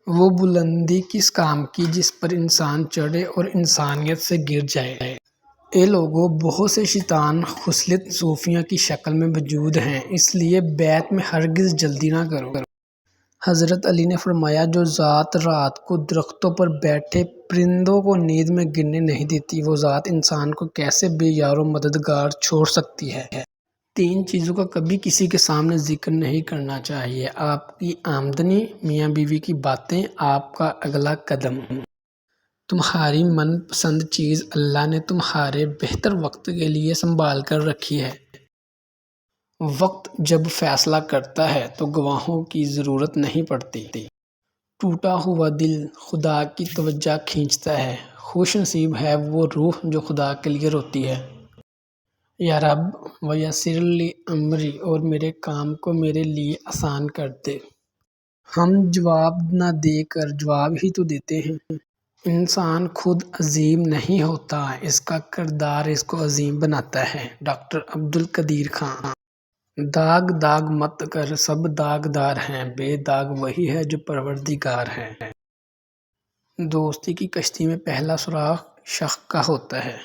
وہ بلندی کس کام کی جس پر انسان چڑھے اور انسانیت سے گر جائے۔ اے لوگو، بہت سے شیطان خصلت صوفیہ کی شکل میں موجود ہیں، اس لیے بیعت میں ہرگز جلدی نہ کرو۔ حضرت علی نے فرمایا، جو ذات رات کو درختوں پر بیٹھے پرندوں کو نیند میں گرنے نہیں دیتی، وہ ذات انسان کو کیسے بے یار و مددگار چھوڑ سکتی ہے۔ 3 چیزوں کا کبھی کسی کے سامنے ذکر نہیں کرنا چاہیے: آپ کی آمدنی، میاں بیوی کی باتیں، آپ کا اگلا قدم۔ تمہاری من پسند چیز اللہ نے تمہارے بہتر وقت کے لیے سنبھال کر رکھی ہے۔ وقت جب فیصلہ کرتا ہے تو گواہوں کی ضرورت نہیں پڑتی۔ ٹوٹا ہوا دل خدا کی توجہ کھینچتا ہے۔ خوش نصیب ہے وہ روح جو خدا کے لیے روتی ہے۔ یا رب، ویسر لی امری، اور میرے کام کو میرے لیے آسان کر دے۔ ہم جواب نہ دے کر جواب ہی تو دیتے ہیں۔ انسان خود عظیم نہیں ہوتا، اس کا کردار اس کو عظیم بناتا ہے۔ ڈاکٹر عبدالقدیر خان۔ داغ داغ مت کر، سب داغ دار ہیں، بے داغ وہی ہے جو پروردگار ہے۔ دوستی کی کشتی میں پہلا سراغ شق کا ہوتا ہے۔